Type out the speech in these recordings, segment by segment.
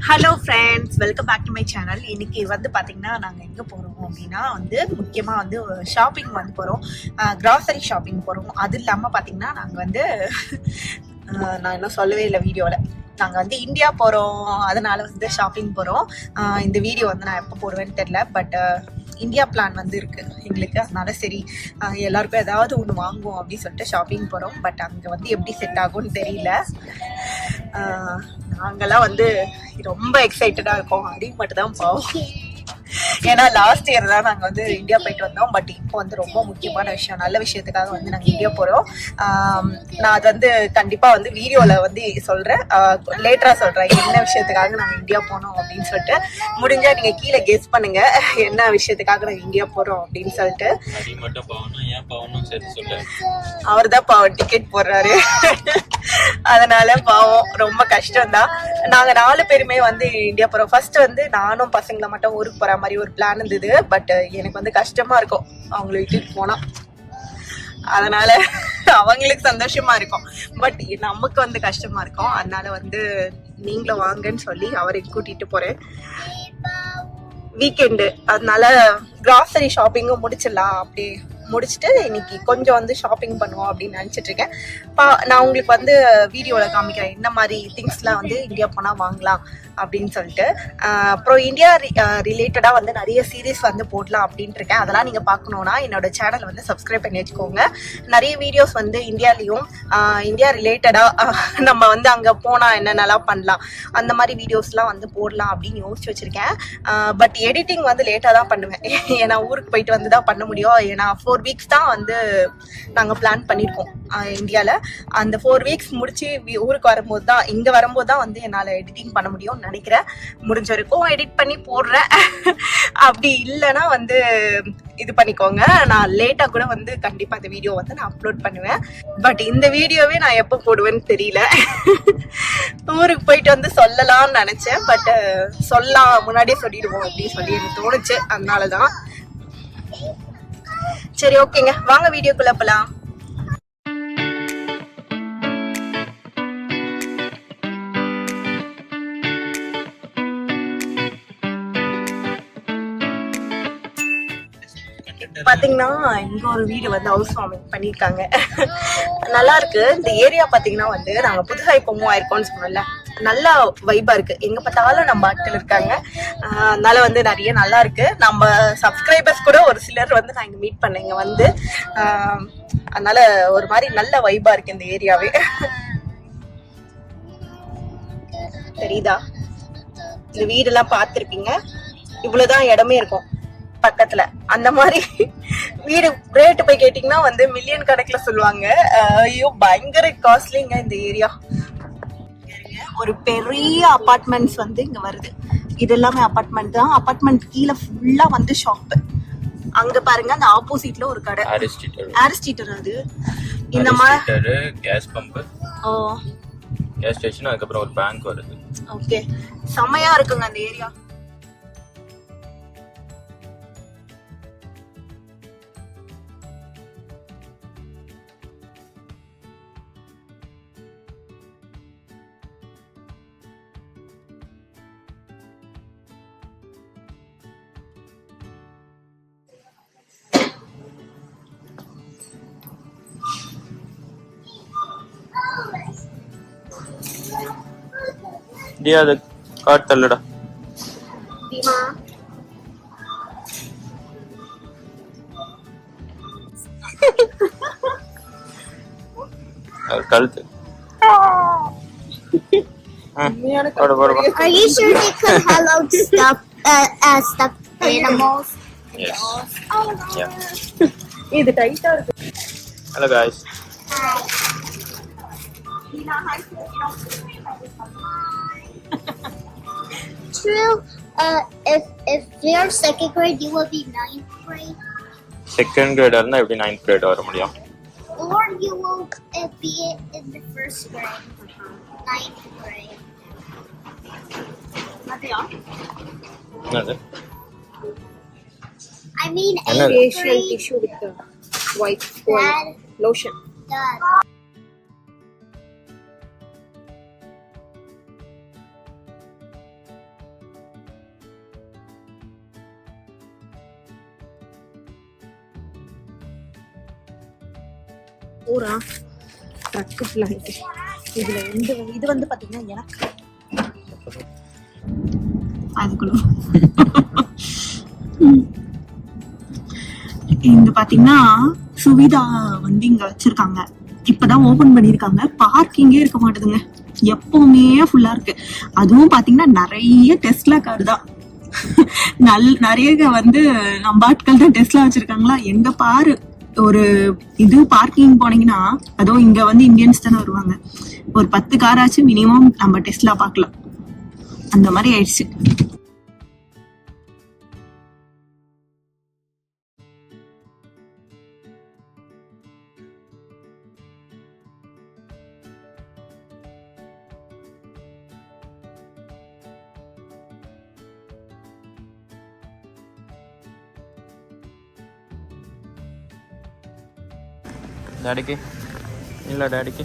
Hello friends, welcome back to my channel. இன்னைக்கு வந்து பார்த்தீங்கன்னா நாங்கள் எங்கே போகிறோம் அப்படின்னா வந்து முக்கியமாக வந்து ஷாப்பிங் வந்து போகிறோம். கிராசரி ஷாப்பிங் போகிறோம். அது இல்லாமல் பார்த்தீங்கன்னா நாங்கள் வந்து நான் இன்னும் சொல்லவே இல்லை வீடியோவில், நாங்கள் வந்து இந்தியா போகிறோம். அதனால வந்து ஷாப்பிங் போகிறோம். இந்த வீடியோ வந்து நான் எப்போ போடுவேன்னு தெரில, பட் இந்தியா பிளான் வந்து இருக்குது எங்களுக்கு. அதனால சரி எல்லாருக்கும் ஏதாவது ஒன்று வாங்குவோம் அப்படின்னு சொல்லிட்டு ஷாப்பிங் போகிறோம். பட் அங்கே வந்து எப்படி செட் ஆகும்னு தெரியல. நாங்கெல்லாம் வந்து ரொம்ப எக்ஸைட்டடாக இருக்கோம். அடி மட்டும் தான் பாவம். ஏன்னா லாஸ்ட் இயர் தான் நாங்கள் வந்து இந்தியா போயிட்டு வந்தோம். பட் இப்போ வந்து ரொம்ப முக்கியமான விஷயம், நல்ல விஷயத்துக்காக வந்து நாங்கள் இந்தியா போகிறோம். நான் அது வந்து கண்டிப்பாக வந்து வீடியோவில் வந்து சொல்கிறேன், லேட்டராக சொல்கிறேன் என்ன விஷயத்துக்காக நாங்கள் இந்தியா போனோம் அப்படின்னு சொல்லிட்டு. முடிஞ்சால் நீங்கள் கீழே கெஸ் பண்ணுங்கள் என்ன விஷயத்துக்காக நாங்கள் இந்தியா போகிறோம் அப்படின்னு சொல்லிட்டு. அவர் தான் பாவம் டிக்கெட் போடுறாரு. அதனால பாவம் ரொம்ப கஷ்டம்தான். நாங்கள் 4 பேருமே வந்து இந்தியா போகிறோம். ஃபர்ஸ்ட் வந்து நானும் பசங்களை மட்டும் ஊருக்கு போகிற மாதிரி ஒரு பிளான் இருந்தது. பட் எனக்கு வந்து கஷ்டமா இருக்கும் அவங்கள விட்டுட்டு போனா. அதனால அவங்களுக்கு சந்தோஷமா இருக்கும், பட் நமக்கு வந்து கஷ்டமா இருக்கும். அதனால வந்து நீங்களும் வாங்கன்னு சொல்லி அவரை கூட்டிட்டு போறேன். வீக்கெண்டு, அதனால கிராசரி ஷாப்பிங்கும் முடிச்சிடலாம். அப்படி முடிச்சுட்டு இன்னைக்கு கொஞ்சம் வந்து ஷாப்பிங் பண்ணுவோம் அப்படின்னு நினச்சிட்டு இருக்கேன். நான் உங்களுக்கு வந்து வீடியோவில் காமிக்கிறேன் என்ன மாதிரி திங்ஸ்லாம் வந்து இந்தியா போனால் வாங்கலாம் அப்படின்னு சொல்லிட்டு. அப்புறம் இந்தியா ரிலேட்டடாக வந்து நிறைய சீரீஸ் வந்து போடலாம் அப்படின்ட்டு இருக்கேன். அதெல்லாம் நீங்கள் பார்க்கணுன்னா என்னோட சேனல் வந்து சப்ஸ்கிரைப் பண்ணி வச்சுக்கோங்க. நிறைய வீடியோஸ் வந்து இந்தியாலையும் இந்தியா ரிலேட்டடாக நம்ம வந்து அங்கே போனால் என்னென்னலாம் பண்ணலாம் அந்த மாதிரி வீடியோஸ்லாம் வந்து போடலாம் அப்படின்னு யோசிச்சு வச்சுருக்கேன். பட் எடிட்டிங் வந்து லேட்டாக தான் பண்ணுவேன். ஏன்னா ஊருக்கு போயிட்டு வந்து தான் பண்ண முடியும். ஏன்னா 4 வீக்ஸ் தான் வந்து நாங்கள் பிளான் பண்ணியிருக்கோம் இந்தியாவில். அந்த 4 வீக்ஸ் முடிச்சு ஊருக்கு வரும்போது தான், இங்கே வரும்போது தான் வந்து என்னால் எடிட்டிங் பண்ண முடியும்னு நினைக்கிறேன். முடிஞ்ச வரைக்கும் எடிட் பண்ணி போடுறேன். அப்படி இல்லைன்னா வந்து இது பண்ணிக்கோங்க. நான் லேட்டாக கூட வந்து கண்டிப்பாக இந்த வீடியோ வந்து நான் அப்லோட் பண்ணுவேன். பட் இந்த வீடியோவே நான் எப்போ போடுவேன்னு தெரியல. ஊருக்கு போயிட்டு வந்து சொல்லலாம்னு நினச்சேன். பட் சொல்லலாம் முன்னாடியே சொல்லிடுவோம் அப்படின்னு சொல்லி எனக்கு தோணுச்சு. அதனால தான் சரி ஓகேங்க, வாங்க வீடியோக்குள்ள போலாம். பாத்தீங்கன்னா இங்க ஒரு வீடு வந்து ஹவுஸ் வார்மிங் பண்ணிருக்காங்க. நல்லா இருக்கு. இந்த ஏரியா பாத்தீங்கன்னா வந்து நாங்க புதுசா இப்போ மூவ் ஆயிருக்கோம்னு சொன்னோம்ல, நல்லா வைபா இருக்கு. எங்க பார்த்தாலும் நம்ம ஆட்கள் இருக்காங்க. அதனால வந்து நிறைய நல்லா இருக்கு. நம்ம சப்ஸ்கிரைபர்ஸ் கூட ஒரு சிலர் வந்து நான் இங்க மீட் பண்ணேன் இங்க வந்து. அதனால ஒரு மாதிரி நல்ல வைபா இருக்கு இந்த ஏரியாவே. தெரியுதா? இந்த வீடெல்லாம் பார்த்திருப்பீங்க. இவ்வளவுதான் இடமே இருக்கும் பக்கத்துல. அந்த மாதிரி வீடு ரேட்டு போய் கேட்டீங்கன்னா வந்து மில்லியன் கணக்குல சொல்லுவாங்க. ஐயோ பயங்கர காஸ்ட்லிங்க இந்த ஏரியா. ஒரு பெரிய அபார்ட்மெண்ட்ஸ் வந்து இங்க வருது. இது எல்லாமே அபார்ட்மெண்ட் தான். அபார்ட்மெண்ட் கீழே ஃபுல்லா வந்து ஷாப். அங்க பாருங்க அந்த ஆப்போசிட்ல ஒரு கடை, ஆரிஸ்டீட்டர். அது இந்த மாதிரி கேஸ் பம்ப், கேஸ் ஸ்டேஷன், அதுக்கப்புறம் ஒரு பேங்க் வருது. ஓகே, செமையா இருக்குங்க அந்த ஏரியா. டியா அது காட் தள்ளடா. தீமா கழுத்து. Are you sure they could hello stuffed animals? Yes. Oh, Yeah. இது டைட்டா இருக்கு. Hello guys. True. If you're second grade, you will be 9th grade. Second grade ஆ இருந்தா எப்படி 9th grade வர முடியும்? Or you will be in the first grade, 9th grade. என்னது? I mean, facial tissue with the white lotion. Dad. பூரா truck ஃபுல்லாக ஆகிட்டு. இதில் இது வந்து பார்த்தீங்கன்னா எனக்கு அதுக்குள்ள இங்க பாத்தீங்கன்னா சுவிதா வந்து இங்க வச்சிருக்காங்க. இப்பதான் ஓபன் பண்ணிருக்காங்க. பார்க்கிங்கே இருக்க மாட்டேதுங்க, எப்பவுமே ஃபுல்லா இருக்கு. அதுவும் பாத்தீங்கன்னா நிறைய டெஸ்லா கார் தான். நிறைய வந்து நம்ம ஆட்கள் தான் டெஸ்லா வச்சிருக்காங்களா. எங்க பாரு ஒரு இது பார்க்கிங் போனீங்கன்னா, அதுவும் இங்க வந்து இந்தியன்ஸ் தானே வருவாங்க, ஒரு 10 காராச்சும் மினிமம் நம்ம டெஸ்லா பார்க்கலாம். அந்த மாதிரி ஆயிடுச்சு. டாடிக்கு இல்லை, டாடிக்கு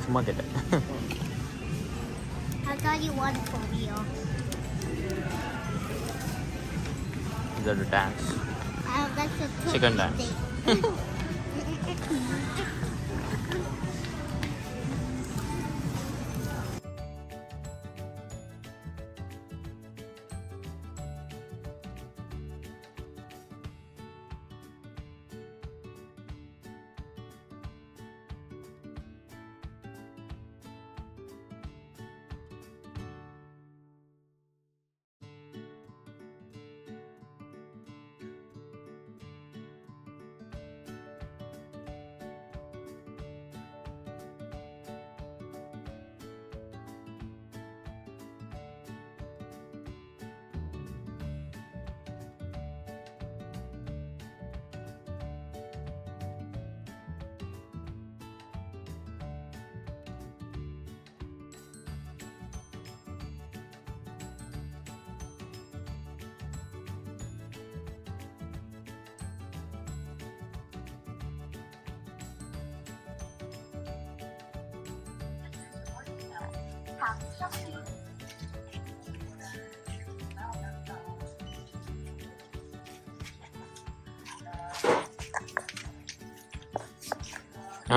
சும்மா கேட்டேன். I thought you wanted for real. இதோட dance That's a Chicken dance.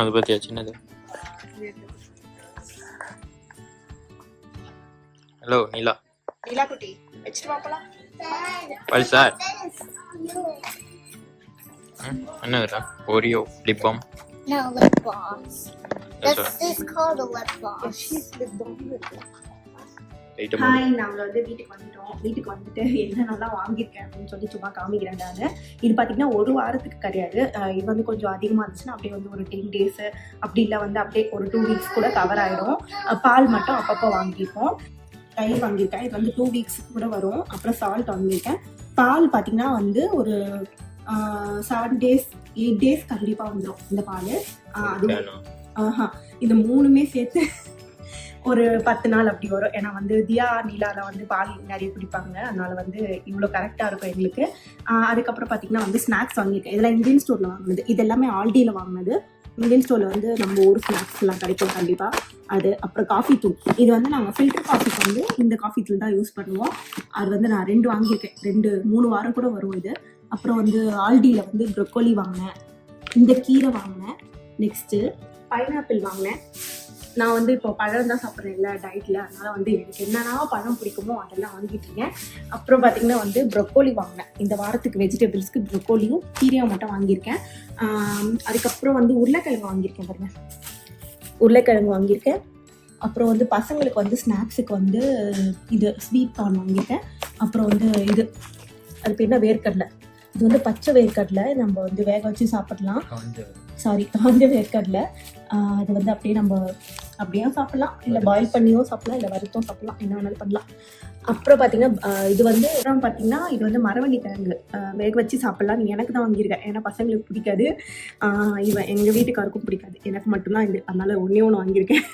அது பற்றியா சின்னது? ஹலோ நீலா. நீலா குட்டி வச்சுட்டு வாப்பலாம். பல் சார் என்னதுடா? Oreo lip balm. No, lip gloss. This is called a lip gloss. Hi, நாங்கள் வந்து வீட்டுக்கு வந்துட்டோம். வீட்டுக்கு வந்துட்டு என்னென்னலாம் வாங்கியிருக்கேன் அப்படின்னு சொல்லி சும்மா காமிக்கிறேன் நான். இது பார்த்தீங்கன்னா ஒரு வாரத்துக்கு கிடையாது. இது வந்து கொஞ்சம் அதிகமாக இருந்துச்சுன்னா அப்படியே வந்து ஒரு 10 days அப்படி இல்லை வந்து அப்படியே ஒரு 2 weeks கூட கவர் ஆகிடும். பால் மட்டும் அப்பப்போ வாங்கியிருக்கோம். தயிர் வாங்கியிருக்கேன், இது வந்து 2 weeks கூட வரும். அப்புறம் சால்ட் வாங்கியிருக்கேன். பால் பார்த்தீங்கன்னா வந்து ஒரு 7 days 8 days கண்டிப்பாக வந்துடும் இந்த பால். அதுவும் இந்த 3மே சேர்த்து ஒரு 10 நாள் அப்படி வரும். ஏன்னா வந்து தியா நீலாவில் வந்து பால் நிறைய குடிப்பாங்க, அதனால வந்து இவ்வளோ கரெக்டாக இருக்கும் எங்களுக்கு. அதுக்கப்புறம் பார்த்தீங்கன்னா வந்து ஸ்நாக்ஸ் வாங்கியிருக்கேன். இதெல்லாம் இந்தியன் ஸ்டோரில் வாங்கினது, இது எல்லாமே ஆல்டியில் வாங்கினது. இந்தியன் ஸ்டோரில் வந்து நம்ம ஊர் ஸ்நாக்ஸ்லாம் கிடைக்கும் கண்டிப்பாக. அது அப்புறம் காஃபி தூள், இது வந்து நாங்கள் ஃபில்டர் காஃபிக்கு வந்து இந்த காஃபி தூள் தான் யூஸ் பண்ணுவோம். அது வந்து நான் 2 வாங்கியிருக்கேன், 2-3 வாரம் கூட வரும் இது. அப்புறம் வந்து ஆல்டியில் வந்து ப்ரொக்கோலி வாங்கினேன், இந்த கீரை வாங்கினேன், நெக்ஸ்ட்டு பைனாப்பிள் வாங்கினேன். நான் வந்து இப்போ பழம் தான் சாப்பிட்றேன் இல்லை டயட்டில், அதனால் வந்து எனக்கு என்னென்னா பழம் பிடிக்குமோ அதெல்லாம் வாங்கிட்டு இருக்கேன். அப்புறம் பார்த்திங்கன்னா வந்து ப்ரொக்கோலி வாங்கினேன். இந்த வாரத்துக்கு வெஜிடபிள்ஸ்க்கு ப்ரொக்கோலியும் கீரையும் மட்டும் வாங்கியிருக்கேன். அதுக்கப்புறம் வந்து உருளைக்கிழங்கு வாங்கியிருக்கேன் பாருங்க, உருளைக்கிழங்கு வாங்கியிருக்கேன். அப்புறம் வந்து பசங்களுக்கு வந்து ஸ்நாக்ஸுக்கு வந்து இது ஸ்வீட் கார்ன் வாங்கியிருக்கேன். அப்புறம் வந்து இது அது பேர் என்ன, வேர்க்கடலை. இது வந்து பச்சை வேர்க்கடலை, நம்ம வந்து வேக வச்சு சாப்பிடலாம். காஞ்ச வேர்க்கடலை. அது வந்து அப்படியே நம்ம அப்படியே சாப்பிடலாம், இல்லை பாயில் பண்ணியும் சாப்பிடலாம், இல்லை வறுத்தும் சாப்பிடலாம், என்ன வேணாலும் பண்ணலாம். அப்புறம் பார்த்தீங்கன்னா இது வந்து பார்த்தீங்கன்னா இது வந்து மரவள்ளி கிழங்கு வேக வச்சு சாப்பிட்லாம். எனக்கு தான் வாங்கியிருக்கேன், ஏன்னா பசங்களுக்கு பிடிக்காது, இவன் எங்கள் வீட்டுக்காருக்கும் பிடிக்காது, எனக்கு மட்டும்தான் இது, அதனால் ஒன்றே வாங்கியிருக்கேன்.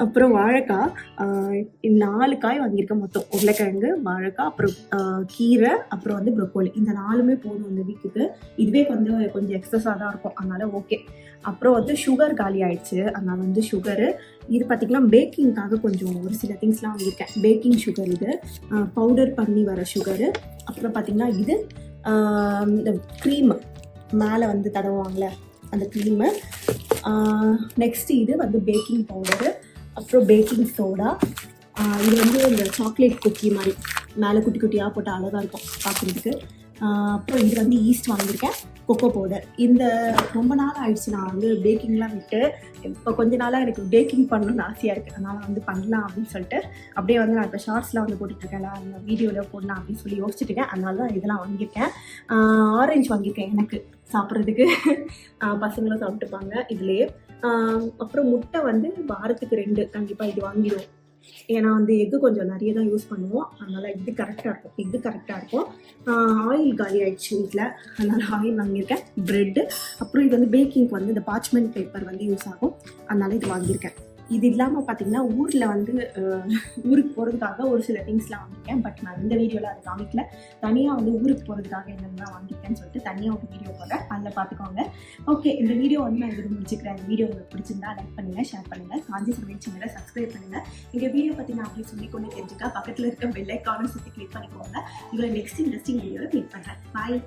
அப்புறம் வாழைக்காய், 4 காய் வாங்கியிருக்கேன் மொத்தம். உருளைக்கிழங்கு, வாழைக்காய், அப்புறம் கீரை, அப்புறம் வந்து ப்ரொக்கோலி. இந்த 4மே போதும் இந்த வீக்குக்கு. இதுவே வந்து கொஞ்சம் எக்ஸஸாக தான் இருக்கும், அதனால் ஓகே. அப்புறம் வந்து சுகர் காலி ஆயிடுச்சு, அதனால வந்து சுகரு. இது பார்த்திங்கன்னா பேக்கிங்காக கொஞ்சம் ஒரு சில திங்ஸ்லாம் வாங்கியிருக்கேன். பேக்கிங் சுகர், இது பவுடர் பண்ணி வர சுகரு. அப்புறம் பார்த்திங்கன்னா இது இந்த க்ரீமு மேலே வந்து தடவுவாங்களே அந்த க்ரீமு. நெக்ஸ்ட்டு இது வந்து பேக்கிங் பவுடரு, அப்புறம் பேக்கிங் சோடா. இது வந்து இந்த சாக்லேட் குக்கி மாதிரி மேலே குட்டி குட்டியாக போட்டு அழகாக இருக்கும் பார்க்குறதுக்கு. அப்புறம் இது வந்து ஈஸ்ட் வாங்கியிருக்கேன், கொக்கோ பவுடர். இந்த ரொம்ப நாள் ஆயிடுச்சு நான் வந்து பேக்கிங்லாம் விட்டு. இப்போ கொஞ்ச நாளாக எனக்கு பேக்கிங் பண்ணணும்னு ஆசையாக இருக்குது, அதனால் வந்து பண்ணலாம் அப்படின்னு சொல்லிட்டு அப்படியே வந்து நான் இப்போ ஷார்ட்ஸ்லாம் வந்து போட்டுட்ருக்கேன்ல, அந்த வீடியோவில் போடலாம் அப்படின்னு சொல்லி யோசிச்சுட்டுருக்கேன். அதனால தான் இதெல்லாம் வாங்கியிருக்கேன். ஆரஞ்சு வாங்கியிருக்கேன் எனக்கு சாப்பிட்றதுக்கு, பசங்களும் சாப்பிட்டுப்பாங்க இதுலேயே. அப்புறம் முட்டை வந்து வாரத்துக்கு 2 கண்டிப்பாக இது வாங்கிடுவோம். ஏன்னா வந்து எக்கு கொஞ்சம் நிறைய தான் யூஸ் பண்ணுவோம், அதனால் இது கரெக்டாக இருக்கும், எக்கு கரெக்டாக இருக்கும். ஆயில் காலி ஆகிடுச்சு வீட்டில், அதனால் ஆயில் வாங்கியிருக்கேன். ப்ரெட்டு, அப்புறம் இது வந்து பேக்கிங்க்கு வந்து இந்த பார்ச்மெண்ட் பேப்பர் வந்து யூஸ் ஆகும், அதனால் இது வாங்கியிருக்கேன். இது இல்லாமல் பார்த்தீங்கன்னா ஊரில் வந்து ஊருக்கு போகிறதுக்காக ஒரு சில திங்ஸ்லாம் வாங்கியிருக்கேன். பட் நான் இந்த வீடியோவில் அதை காமிக்கல. தனியாக வந்து ஊருக்கு போகிறதுக்காக என்னென்னலாம் வாங்கியிருக்கேன்னு சொல்லிட்டு தனியாக ஒரு வீடியோ போடுறேன், அதில் பார்த்துக்கோங்க. ஓகே, இந்த வீடியோ வந்து நான் இது முடிச்சுக்கிறேன். இந்த வீடியோ உங்களுக்கு பிடிச்சிருந்தா லைக் பண்ணுங்கள், ஷேர் பண்ணுங்கள், காஞ்சி சமையல் சேனலை சப்ஸ்கிரைப் பண்ணுங்கள். எங்கள் வீடியோ பற்றி நான் அப்படி சொல்லிக்கொண்டு தெரிஞ்சுக்கா பக்கத்தில் இருக்க பெல் ஐக்கானை சுற்றி கிளிக் பண்ணிக்கோங்க. உங்களை நெக்ஸ்ட் இன்ட்ரெஸ்டிங் வீடியோவில் கிளிக் பண்ணுறேன். பாய்.